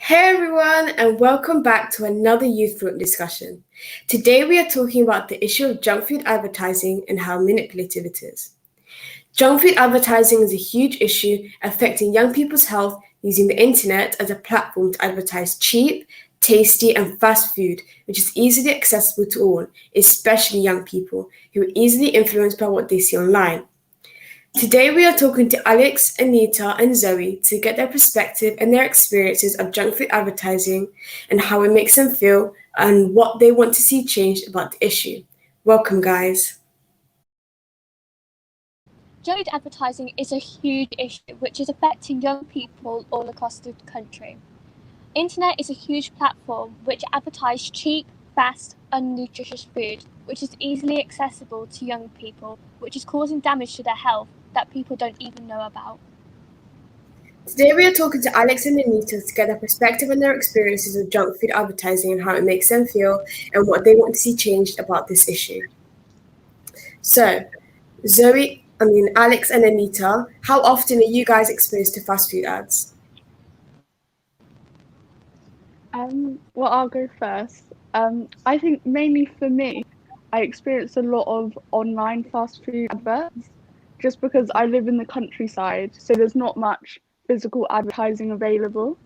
Hey everyone, and welcome back to another Youth Fluent discussion. Today we are talking about the issue of junk food advertising and how manipulative it is. Junk food advertising is a huge issue affecting young people's health using the internet as a platform to advertise cheap, tasty, and fast food, which is easily accessible to all, especially young people who are easily influenced by what they see online. Today we are talking to Alex, Anita, and Zoe to get their perspective and their experiences of junk food advertising and how it makes them feel and what they want to see changed about the issue. Welcome, guys. Junk food advertising is a huge issue which is affecting young people all across the country. Internet is a huge platform which advertises cheap, fast, unnutritious food, which is easily accessible to young people, which is causing damage to their health that people don't even know about. Today we are talking to Alex and Anita to get their perspective and their experiences of junk food advertising and how it makes them feel and what they want to see changed about this issue. So, Alex and Anita, how often are you guys exposed to fast food ads? Well, I'll go first. I think mainly for me, I experience a lot of online fast food adverts just because I live in the countryside, so there's not much physical advertising available.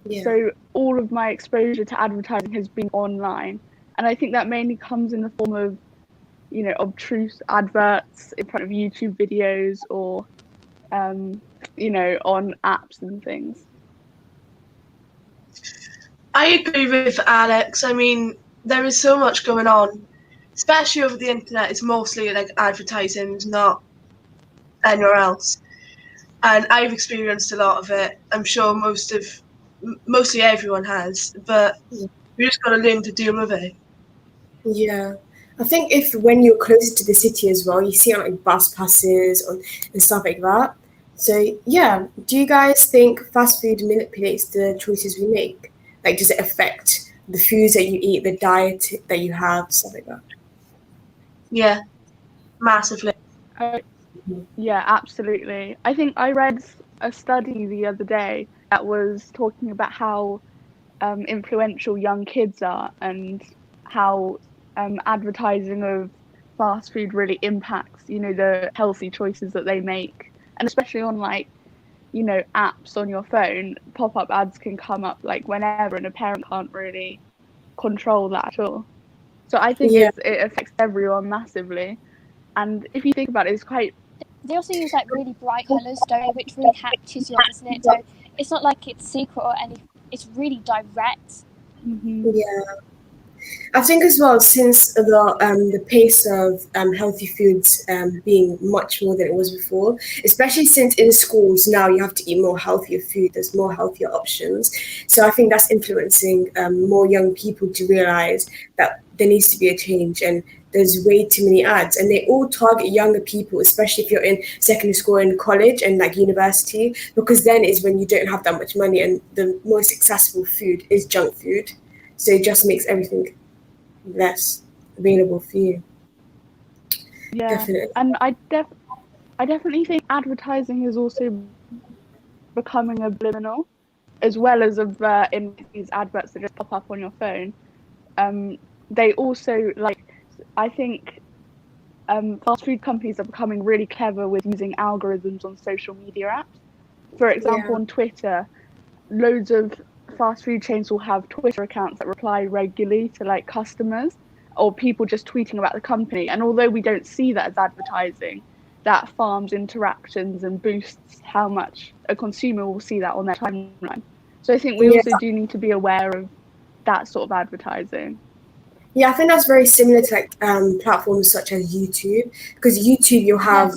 Yeah. So all of my exposure to advertising has been online. And I think that mainly comes in the form of, obtruse adverts in front of YouTube videos or, on apps and things. I agree with Alex. I mean, there is so much going on, especially over the internet. It's mostly like advertising, not anywhere else. And I've experienced a lot of it. I'm sure mostly everyone has, but we just got to learn to deal with it. Yeah. I think when you're closer to the city as well, you see it on like bus passes and stuff like that. So yeah, do you guys think fast food manipulates the choices we make? Like, does it affect the foods that you eat, the diet that you have, stuff like that? Yeah, massively. Yeah, absolutely. I think I read a study the other day that was talking about how influential young kids are and how advertising of fast food really impacts, the healthy choices that they make. And especially on apps on your phone, pop-up ads can come up like whenever, and a parent can't really control that at all. So I think it affects everyone massively. And if you think about it, They also use like really bright colours, don't they, which really catches you, doesn't it? So it's not like it's secret or anything. It's really direct. Mm-hmm. Yeah. I think as well, since the pace of healthy foods being much more than it was before, especially since in schools now you have to eat more healthier food, there's more healthier options. So I think that's influencing more young people to realize that there needs to be a change, and there's way too many ads, and they all target younger people, especially if you're in secondary school and college and like university, because then is when you don't have that much money, and the most accessible food is junk food. So it just makes everything less available for you. Yeah, Definitely. and I definitely think advertising is also becoming subliminal, as well as in these adverts that just pop up on your phone. They also I think fast food companies are becoming really clever with using algorithms on social media apps. For example, on Twitter, loads of fast food chains will have Twitter accounts that reply regularly to like customers or people just tweeting about the company. And although we don't see that as advertising, that farms interactions and boosts how much a consumer will see that on their timeline. So I think we also do need to be aware of that sort of advertising. Yeah, I think that's very similar to like platforms such as YouTube, because YouTube you'll have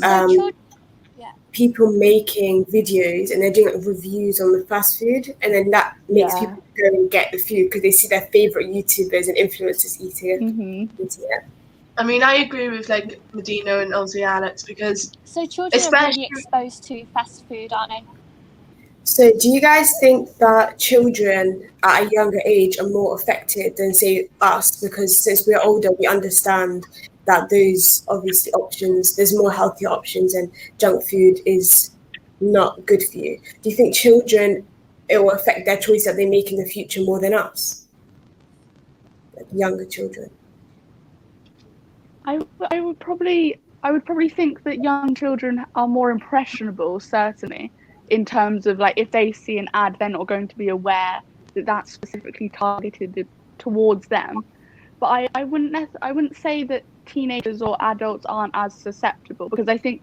people making videos and they're doing like reviews on the fast food, and then that makes people go and get the food because they see their favorite YouTubers and influencers eating it. I mean, I agree with like Madina and also Alex, because so children are really exposed to fast food, aren't they? So do you guys think that children at a younger age are more affected than, say, us? Because since we're older, we understand that those obviously options, there's more healthier options, and junk food is not good for you. Do you think children it will affect their choice that they make in the future more than us, like younger children? I would probably think that young children are more impressionable, certainly, in terms of like if they see an ad, they're not going to be aware that that's specifically targeted towards them. But I wouldn't say that teenagers or adults aren't as susceptible, because I think,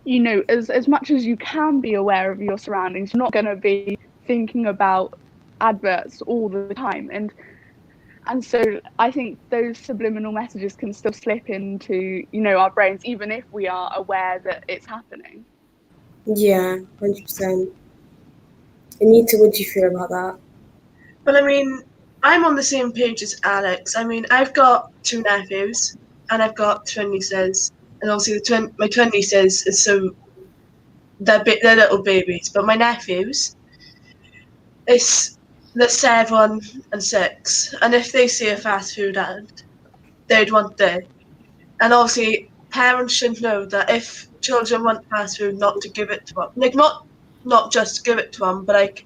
you know, as much as you can be aware of your surroundings, you're not going to be thinking about adverts all the time, and so I think those subliminal messages can still slip into, you know, our brains, even if we are aware that it's happening. Yeah, 100%. Anita, what do you feel about that? Well, I mean, I'm on the same page as Alex. I mean, I've got 2 nephews and I've got twin nieces, and obviously my twin nieces is so they're little babies, but my nephews, they're 7 and 6, and if they see a fast food ad, they'd want it. And obviously, parents should know that if children want fast food, not to give it to them. Like, not just give it to them, but like,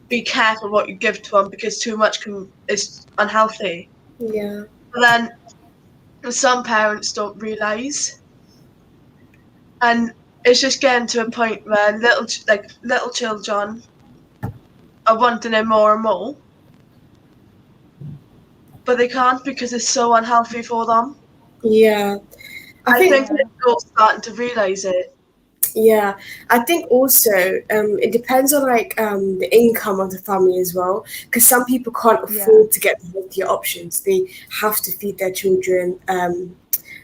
be careful what you give to them, because too much is unhealthy. Yeah. But then some parents don't realise, and it's just getting to a point where little children are wanting it more and more, but they can't because it's so unhealthy for them. Yeah. I think they're all starting to realise it. Yeah, I think also it depends on like the income of the family as well, because some people can't afford to get the healthier options. They have to feed their children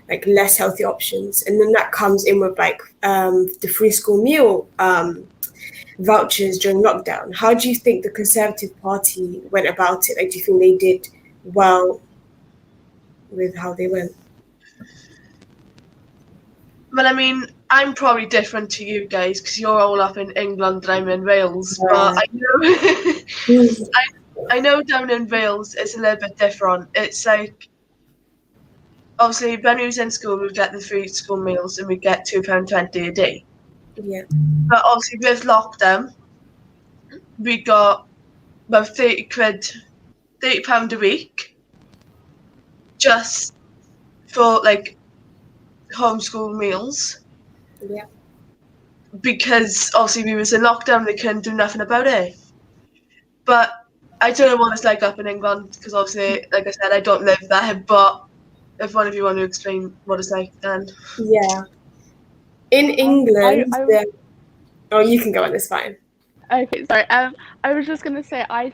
like less healthy options, and then that comes in with like the free school meal vouchers during lockdown. How do you think the Conservative Party went about it? Like, do you think they did well with how they went? Well, I mean, I'm probably different to you guys because you're all up in England and I'm in Wales. But I know down in Wales it's a little bit different. It's like, obviously when we was in school we'd get the free school meals and we'd get £2.20 a day. Yeah. But obviously with lockdown we got about £30 a week just for like homeschool meals. Yeah. Because obviously we was in lockdown, they couldn't do nothing about it. But I don't know what it's like up in England, because obviously, like I said, I don't live there. But if one of you want to explain what it's like, then Yeah. In England, oh, you can go on. It's fine. Okay, sorry. I was just gonna say I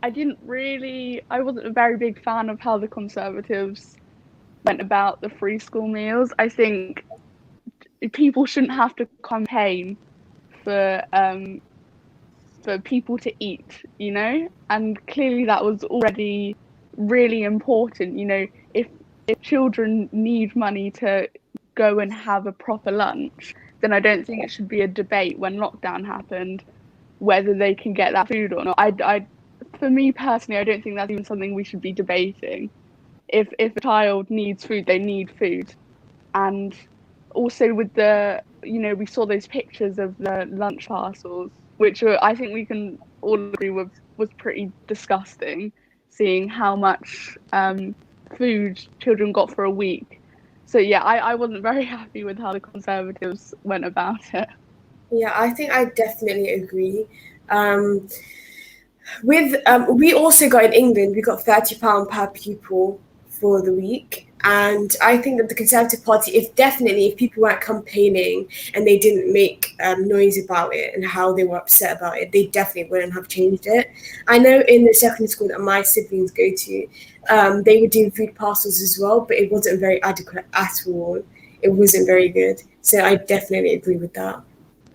wasn't a very big fan of how the Conservatives went about the free school meals. I think people shouldn't have to campaign for people to eat, you know, and clearly that was already really important. You know, if children need money to go and have a proper lunch, then I don't think it should be a debate when lockdown happened whether they can get that food or not. For me personally, I don't think that's even something we should be debating. If a child needs food, they need food. And also with we saw those pictures of the lunch parcels, which I think we can all agree was pretty disgusting, seeing how much food children got for a week. So yeah, I wasn't very happy with how the Conservatives went about it. Yeah, I think I definitely agree. We also got in England, we got £30 per pupil for the week. And I think that the Conservative Party, if people weren't campaigning and they didn't make noise about it and how they were upset about it, they definitely wouldn't have changed it. I know in the secondary school that my siblings go to, they were doing food parcels as well, but it wasn't very adequate at all. It wasn't very good. So I definitely agree with that.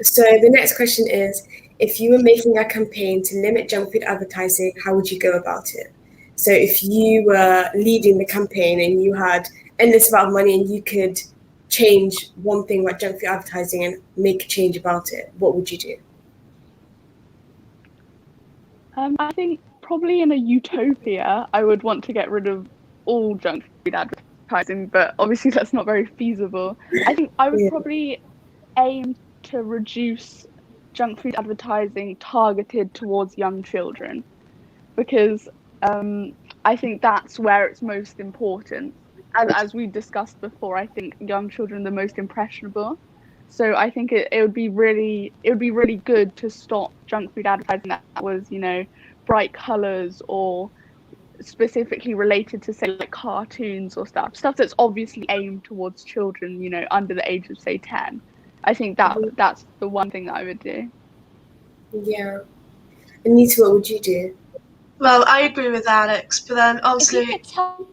So the next question is, if you were making a campaign to limit junk food advertising, how would you go about it? So if you were leading the campaign and you had endless amount of money and you could change one thing about junk food advertising and make a change about it, what would you do? I think probably in a utopia, I would want to get rid of all junk food advertising, but obviously that's not very feasible. I think I would probably aim to reduce junk food advertising targeted towards young children, because I think that's where it's most important. As we discussed before, I think young children are the most impressionable. So I think it would be really good to stop junk food advertising that was, you know, bright colours or specifically related to, say, like cartoons or stuff that's obviously aimed towards children, you know, under the age of, say, 10. I think that's the one thing that I would do. Yeah. Anita, what would you do? Well, I agree with Alex, but then If you obviously could tell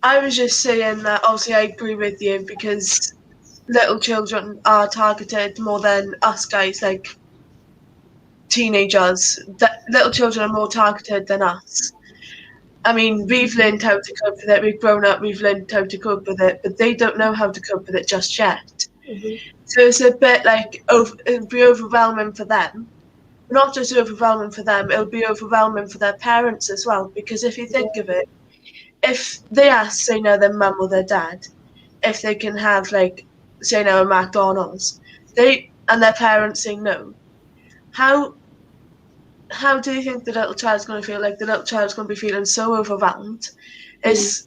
I was just saying that obviously I agree with you because little children are targeted more than us guys, like teenagers. Little children are more targeted than us. I mean, we've learned how to cope with it. We've grown up, we've learned how to cope with it, but they don't know how to cope with it just yet. So it's a bit like it'll be overwhelming for them. Not just overwhelming for them, it'll be overwhelming for their parents as well. Because if you think of it, if they ask, say now, their mum or their dad, if they can have, like, say now, a McDonald's, and their parents say no, how do you think the little child's going to feel? Like, the little child's going to be feeling so overwhelmed. It's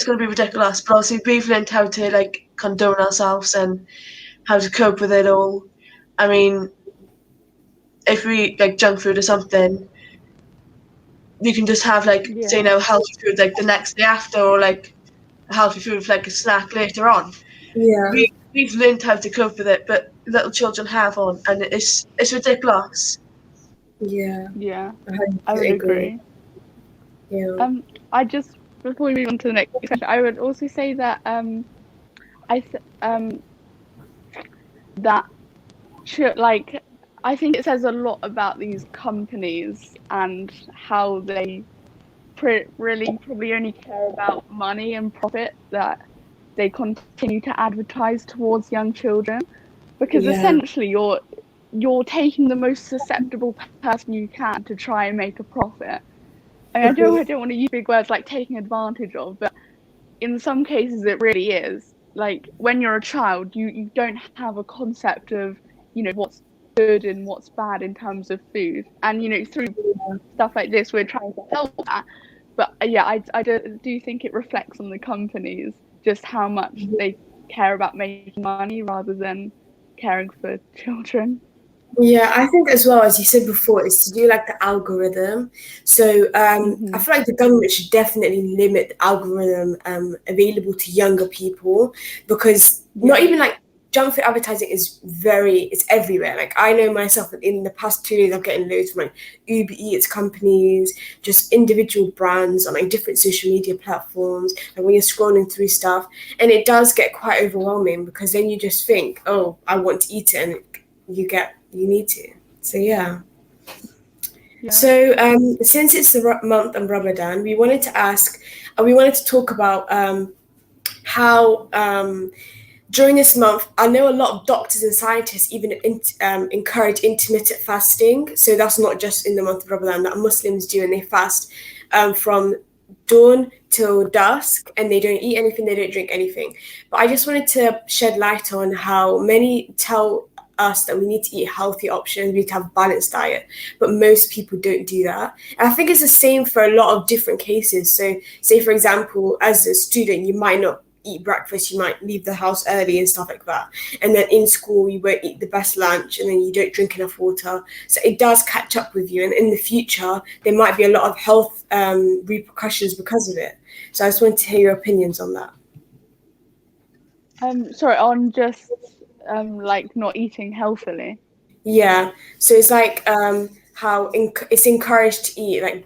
going to be ridiculous. But obviously we've learned how to, like, condone ourselves and how to cope with it all. I mean, if we eat, like, junk food or something, we can just have, like, say now, healthy food, like, the next day after, or, like, healthy food for, like, a snack later on. Yeah. We've learned how to cope with it, but little children haven't, and it's ridiculous. Yeah. Yeah, I I would agree. Yeah. I just, before we move on to the next question, I would also say that like, I think it says a lot about these companies and how they really probably only care about money and profit, that they continue to advertise towards young children, because essentially you're taking the most susceptible person you can to try and make a profit. I mean, I don't want to use big words like taking advantage of, but in some cases it really is. Like, when you're a child, you don't have a concept of, you know, what's good and what's bad in terms of food, and, you know, through stuff like this we're trying to help that. But yeah, I do think it reflects on the companies just how much they care about making money rather than caring for children. Yeah, I think as well, as you said before, is to do like the algorithm. So I feel like the government should definitely limit the algorithm available to younger people, because not even like junk food advertising is it's everywhere. Like, I know myself, in the past 2 days I'm getting loads from like Uber Eats companies, just individual brands on like different social media platforms, and when you're scrolling through stuff, and it does get quite overwhelming, because then you just think, oh, I want to eat it, and you need to. So yeah. So since it's the month of Ramadan, we wanted to talk about how during this month, I know a lot of doctors and scientists even encourage intermittent fasting. So that's not just in the month of Ramadan, that Muslims do, and they fast from dawn till dusk, and they don't eat anything, they don't drink anything. But I just wanted to shed light on how many tell us that we need to eat healthy options, we need to have a balanced diet, but most people don't do that. And I think it's the same for a lot of different cases. So say, for example, as a student, you might not eat breakfast, you might leave the house early and stuff like that, and then in school you won't eat the best lunch, and then you don't drink enough water, so it does catch up with you, and in the future there might be a lot of health repercussions because of it. So I just wanted to hear your opinions on that. Sorry, on just like not eating healthily. Yeah, so it's like how it's encouraged to eat like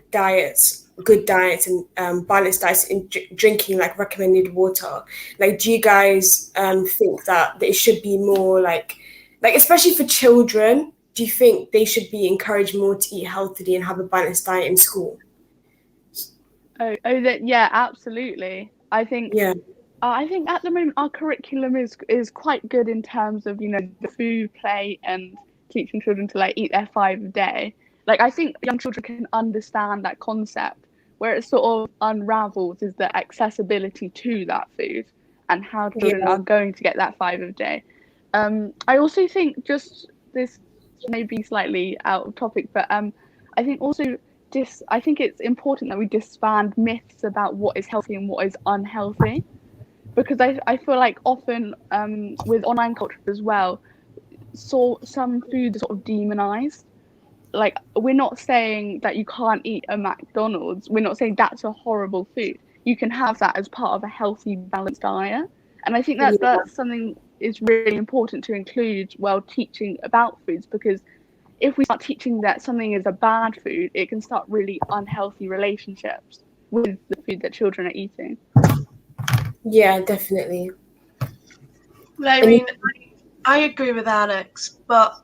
good diets, and balanced diets, and drinking like recommended water. Like, do you guys think that it should be more like especially for children? Do you think they should be encouraged more to eat healthily and have a balanced diet in school? Yeah, absolutely. I think at the moment our curriculum is quite good in terms of, you know, the food plate and teaching children to like eat their 5 a day. Like, I think young children can understand that concept. Where it sort of unravels is the accessibility to that food and how children are going to get that 5 a day. I also think just this maybe slightly out of topic, but I think also I think it's important that we disband myths about what is healthy and what is unhealthy, because I feel like often with online culture as well, so some foods are sort of demonized. Like, we're not saying that you can't eat a McDonald's. We're not saying that's a horrible food. You can have that as part of a healthy, balanced diet. And I think that that's something is really important to include while teaching about foods, because if we start teaching that something is a bad food, it can start really unhealthy relationships with the food that children are eating. Yeah, definitely. I mean, I agree with Alex, but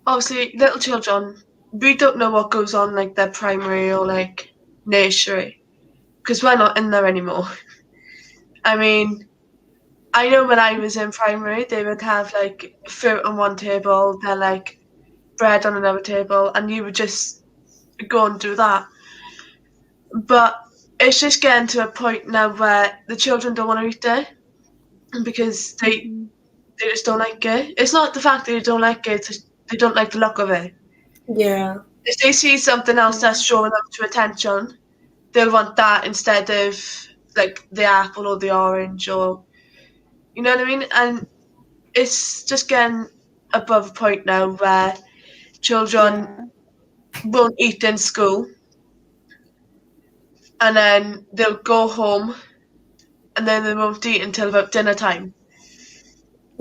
obviously little children, we don't know what goes on like their primary or like nursery, because we're not in there anymore. I mean, I know when I was in primary, they would have like fruit on one table, then like bread on another table, and you would just go and do that. But it's just getting to a point now where the children don't want to eat it because they just don't like it. It's not the fact that they don't like it, it's just they don't like the look of it. Yeah. If they see something else that's showing up to attention, they'll want that instead of like the apple or the orange, or you know what I mean? And it's just getting above a point now where children won't eat in school, and then they'll go home, and then they won't eat until about dinner time.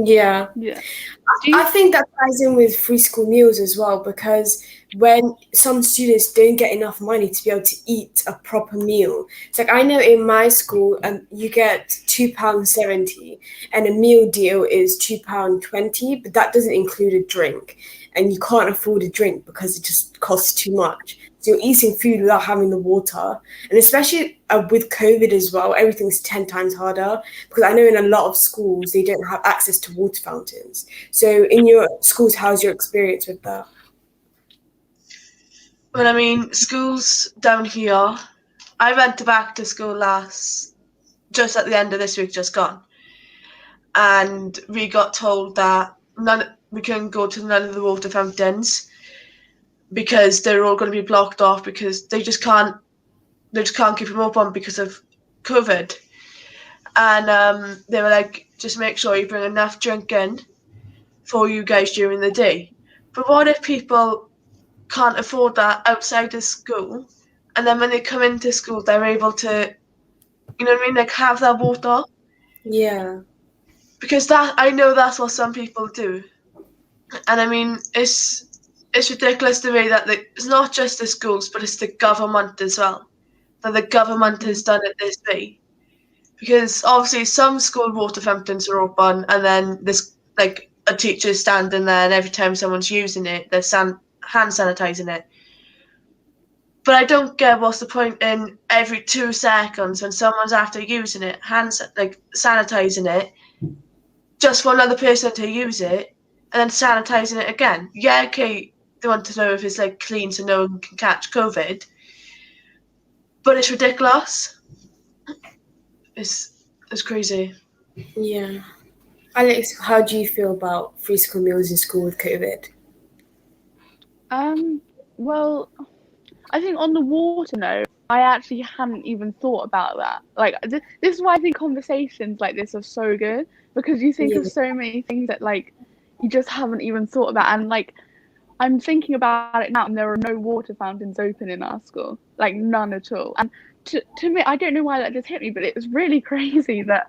Yeah. Yeah. I think that ties in with free school meals as well, because when some students don't get enough money to be able to eat a proper meal, it's like I know in my school, you get £2.70, and a meal deal is £2.20, but that doesn't include a drink, and you can't afford a drink because it just costs too much. So you're eating food without having the water, and especially with COVID as well, everything's 10 times harder, because I know in a lot of schools they don't have access to water fountains. So in your schools, how's your experience with that? Well, I mean, schools down here, I went back to school just at the end of this week, just gone. And we got told that we couldn't go to none of the water fountains because they're all going to be blocked off, because they just can't keep them open because of COVID. And they were like, just make sure you bring enough drink in for you guys during the day. But what if people can't afford that outside of school, and then when they come into school, they're able to, you know what I mean, like have that water? Yeah. Because that, I know that's what some people do. And I mean, it's ridiculous the way that it's not just the schools, but it's the government as well. That the government has done it this way. Because obviously some school water fountains are open, and then there's like a teacher standing there, and every time someone's using it, they're hand sanitizing it. But I don't get what's the point in every 2 seconds when someone's after using it, sanitizing it, just for another person to use it, and then sanitizing it again. Yeah, okay, they want to know if it's like clean so no one can catch COVID, but it's ridiculous. It's crazy. Yeah. Alex, how do you feel about free school meals in school with COVID? Well, I think on the water note, I actually hadn't even thought about that. Like, this is why I think conversations like this are so good, because you think of so many things that like you just haven't even thought about. And like, I'm thinking about it now, and there are no water fountains open in our school, like none at all. And to me, I don't know why that just hit me, but it was really crazy that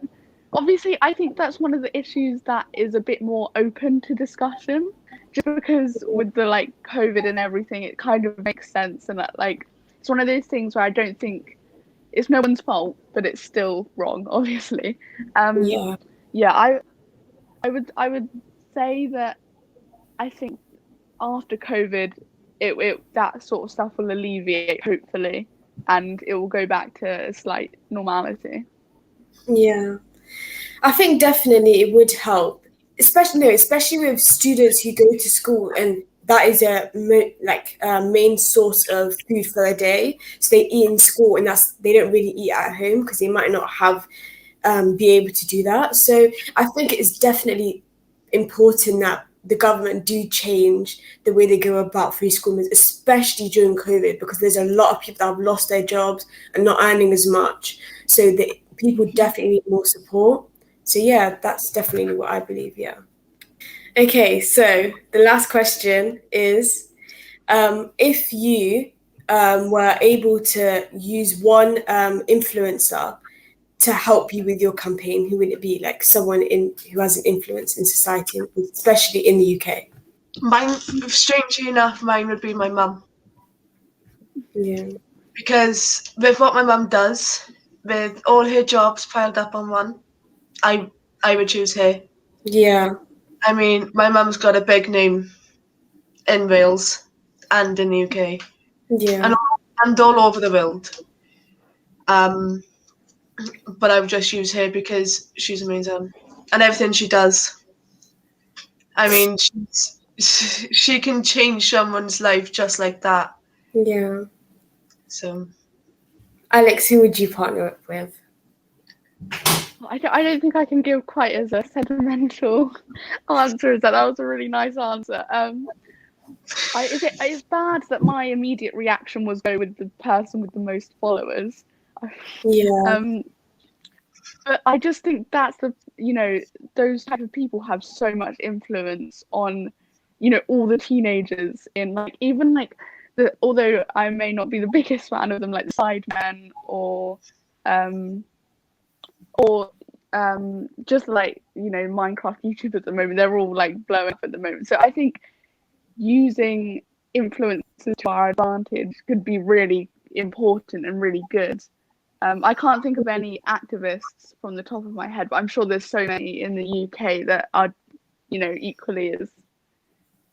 obviously I think that's one of the issues that is a bit more open to discussion, just because with the like COVID and everything, it kind of makes sense. And that like, it's one of those things where I don't think it's no one's fault, but it's still wrong, obviously. I would say that I think after COVID, it that sort of stuff will alleviate, hopefully, and it will go back to a slight normality. Yeah. I think definitely it would help, especially with students who go to school and that is a main source of food for a day. So they eat in school, and they don't really eat at home because they might not have be able to do that. So I think it is definitely important that the government do change the way they go about free school meals, especially during COVID, because there's a lot of people that have lost their jobs and not earning as much. So the people definitely need more support. So yeah, that's definitely what I believe, yeah. Okay, so the last question is, if you were able to use one influencer to help you with your campaign, who would it be? Like someone who has an influence in society, especially in the UK. Mine, strangely enough, mine would be my mum. Yeah. Because with what my mum does, with all her jobs piled up on one, I would choose her. Yeah. I mean, my mum's got a big name in Wales and in the UK Yeah. and all over the world. But I would just use her because she's amazing and everything she does. I mean, she can change someone's life just like that. Yeah. So, Alex, who would you partner up with? I don't think I can give quite as a sentimental answer as that. That was a really nice answer. It's bad that my immediate reaction was go with the person with the most followers. Yeah. But I just think that's those type of people have so much influence on, all the teenagers in even although I may not be the biggest fan of them, like the Sidemen or just Minecraft YouTube at the moment, they're all blowing up at the moment. So I think using influencers to our advantage could be really important and really good. I can't think of any activists from the top of my head, but I'm sure there's so many in the UK that are, equally as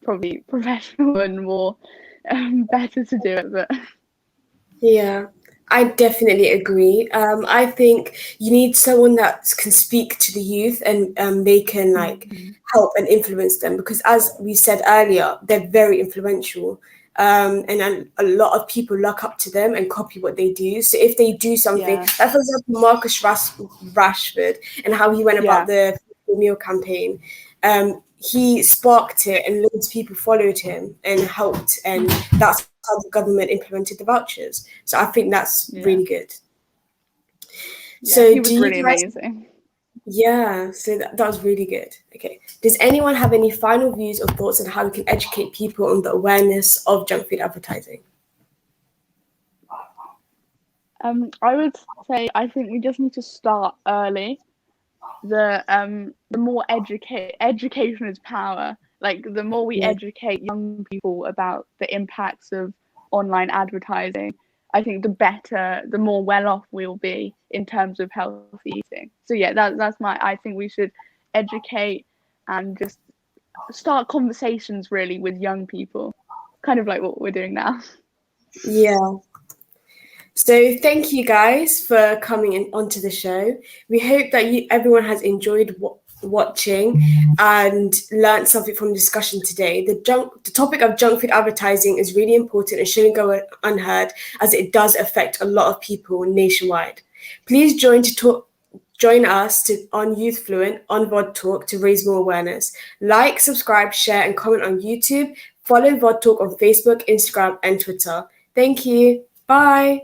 probably professional and more better to do it. But Yeah, I definitely agree. I think you need someone that can speak to the youth and they can help and influence them, because as we said earlier, they're very influential. And a lot of people look up to them and copy what they do. So if they do something, like for example, Marcus Rashford and how he went about the meal campaign, he sparked it and loads of people followed him and helped, and that's how the government implemented the vouchers. So I think that's really good. So he was really amazing. Yeah, so that was really good. Okay. Does anyone have any final views or thoughts on how we can educate people on the awareness of junk food advertising? I would say I think we just need to start early. The more education is power. The more we educate young people about the impacts of online advertising, I think the more well off we'll be in terms of healthy eating. So yeah, I think we should educate and just start conversations really with young people, kind of like what we're doing now. Yeah. So thank you guys for coming in onto the show. We hope that everyone has enjoyed watching and learned something from the discussion today. The topic of junk food advertising is really important and shouldn't go unheard, as it does affect a lot of people nationwide. Please join us on Youth Fluent on VodTalk to raise more awareness. Like, subscribe, share, and comment on YouTube. Follow VodTalk on Facebook, Instagram, and Twitter. Thank you. Bye.